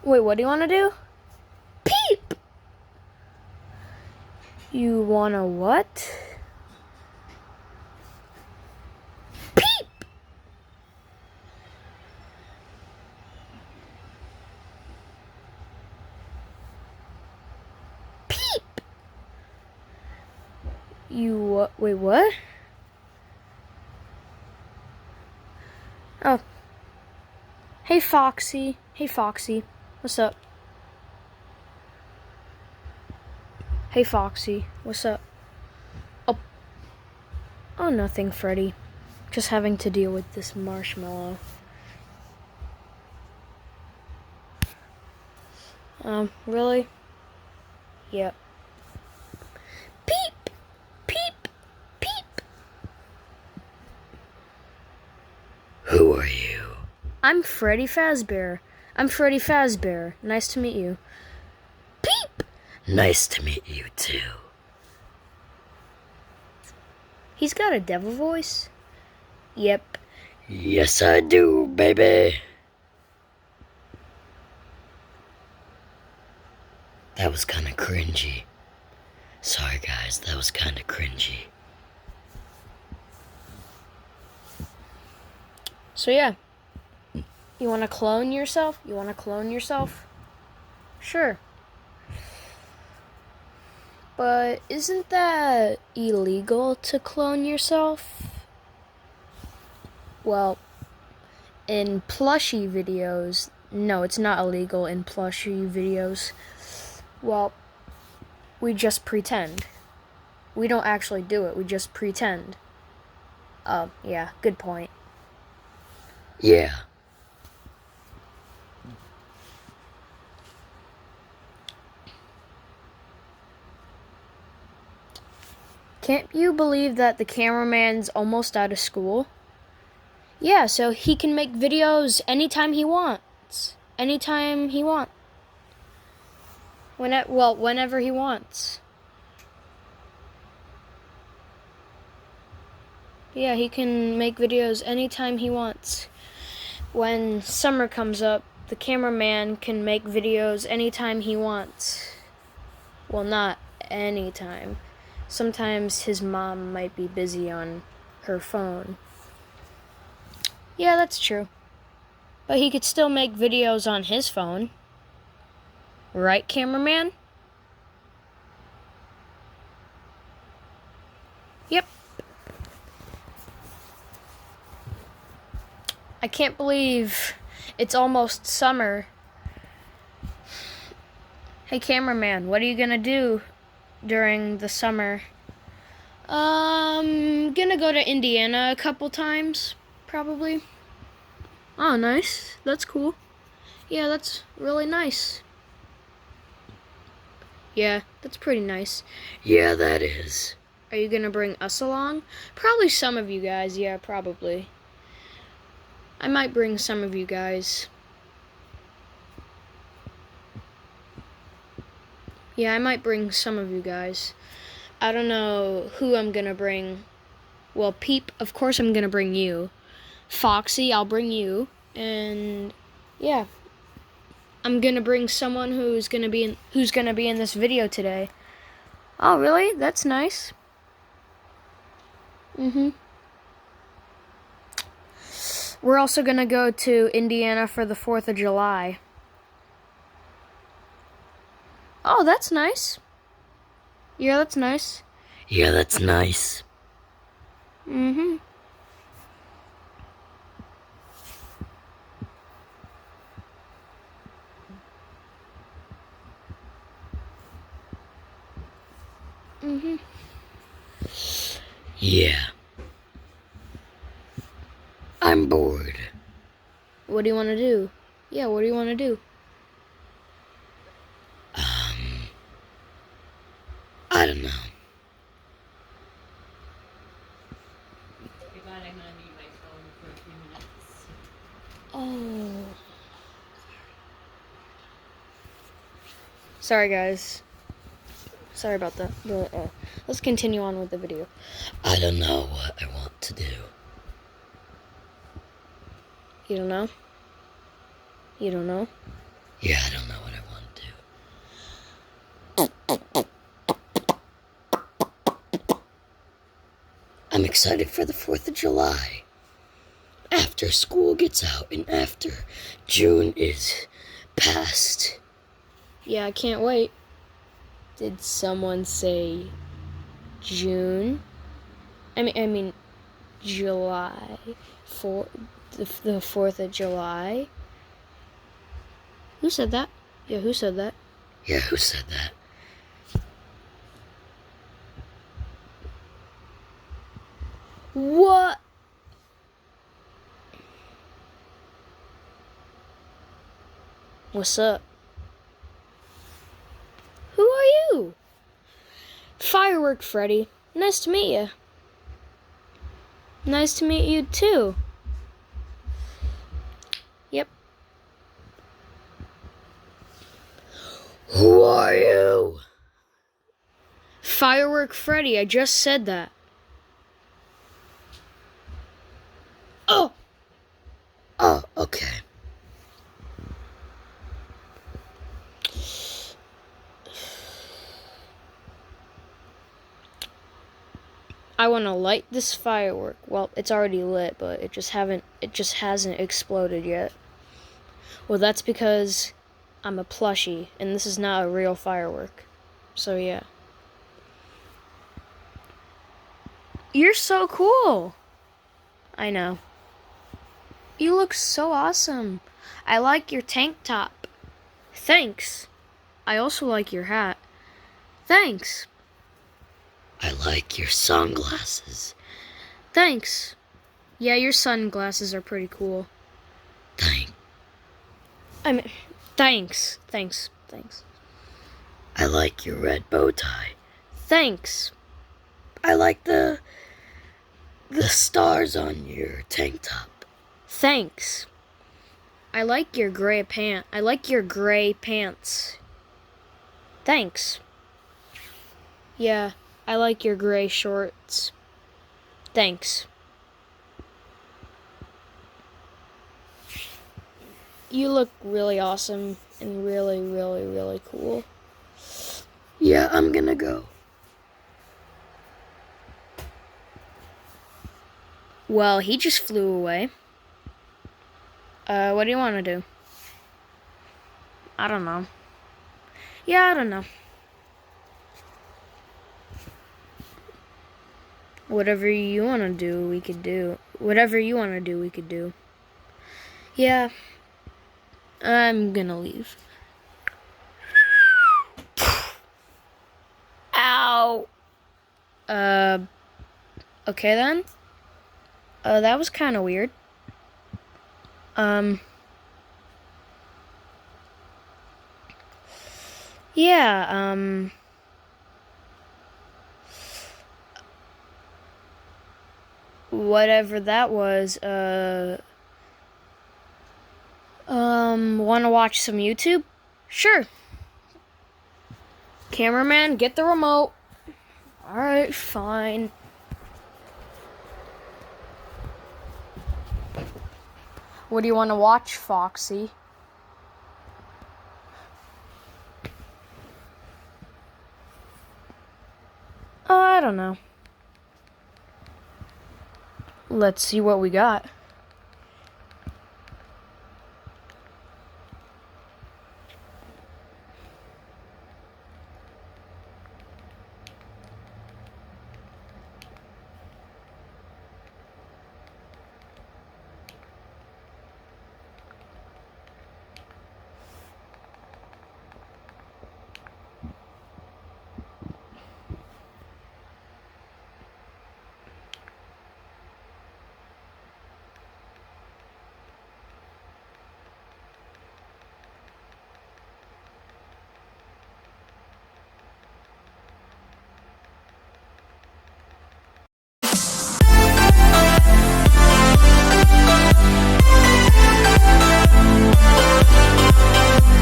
Wait, what do you want to do? Peep! You want to what? Peep! Peep! You wait, what? Oh. Hey, Foxy. Hey, Foxy. What's up? Hey, Foxy. What's up? Oh, nothing, Freddy. Just having to deal with this marshmallow. Really? Yep. Peep! Peep! Peep! Who are you? I'm Freddy Fazbear. I'm Freddy Fazbear. Nice to meet you. Peep! Nice to meet you too. He's got a devil voice? Yep. Yes, I do, baby. That was kind of cringy. Sorry, guys, that was kind of cringy. So, yeah. You want to clone yourself? You want to clone yourself? Sure. But isn't that illegal to clone yourself? Well, in plushie videos, no, it's not illegal in plushie videos. Well, we just pretend. We don't actually do it, we just pretend. Oh, yeah, good point. Yeah. Can't you believe that the cameraman's almost out of school? Yeah, so he can make videos anytime he wants. Anytime he wants. Whenever he wants. Yeah, he can make videos anytime he wants. When summer comes up, the cameraman can make videos anytime he wants. Well, not anytime. Sometimes his mom might be busy on her phone. Yeah, that's true. But he could still make videos on his phone. Right, cameraman? Yep. I can't believe it's almost summer. Hey, cameraman, what are you gonna do during the summer? Gonna go to Indiana a couple times, probably. Oh, nice. That's cool. Yeah, that's really nice. Yeah, that's pretty nice. Yeah, that is. Are you gonna bring us along? Probably some of you guys, yeah, probably. I might bring some of you guys. Yeah, I might bring some of you guys. I don't know who I'm gonna bring. Well, Peep, of course I'm gonna bring you. Foxy, I'll bring you. And yeah. I'm gonna bring someone who's gonna be in this video today. Oh, really? That's nice. We're also gonna go to Indiana for the 4th of July. Oh, that's nice. Yeah, that's nice. Yeah, that's nice. Mhm. Yeah. I'm bored. What do you want to do? Yeah, what do you want to do? I don't know. I'm gonna need my phone for a few minutes. Oh. Sorry, guys. Sorry about that. But let's continue on with the video. I don't know what I want to do. You don't know? You don't know? Yeah, I don't know what I want to do. I'm excited for the 4th of July. After school gets out and after June is past. Yeah, I can't wait. Did someone say June? I mean July. For the 4th of July? Who said that? Yeah, who said that? Yeah, who said that? What? What's up? Who are you? Firework Freddy. Nice to meet you. Nice to meet you too. Yep. Who are you? Firework Freddy, I just said that. Oh! Oh, okay. I want to light this firework. Well, it's already lit, but it just hasn't exploded yet. Well, that's because I'm a plushie and this is not a real firework. So yeah. You're so cool. I know. You look so awesome. I like your tank top. Thanks. I also like your hat. Thanks. I like your sunglasses. Thanks. Yeah, your sunglasses are pretty cool. Thanks. Thanks. I like your red bow tie. Thanks. I like the stars on your tank top. Thanks. I like your gray pants. Thanks. Yeah, I like your gray shorts. Thanks. You look really awesome and really, really, really cool. Yeah, I'm gonna go. Well, he just flew away. What do you want to do? I don't know. Yeah, I don't know. Whatever you want to do, we could do. Whatever you want to do, we could do. Yeah. I'm gonna leave. Ow. Okay then. That was kind of weird. Yeah, whatever that was, want to watch some YouTube? Sure. Cameraman, get the remote. Alright, fine. What do you want to watch, Foxy? I don't know. Let's see what we got.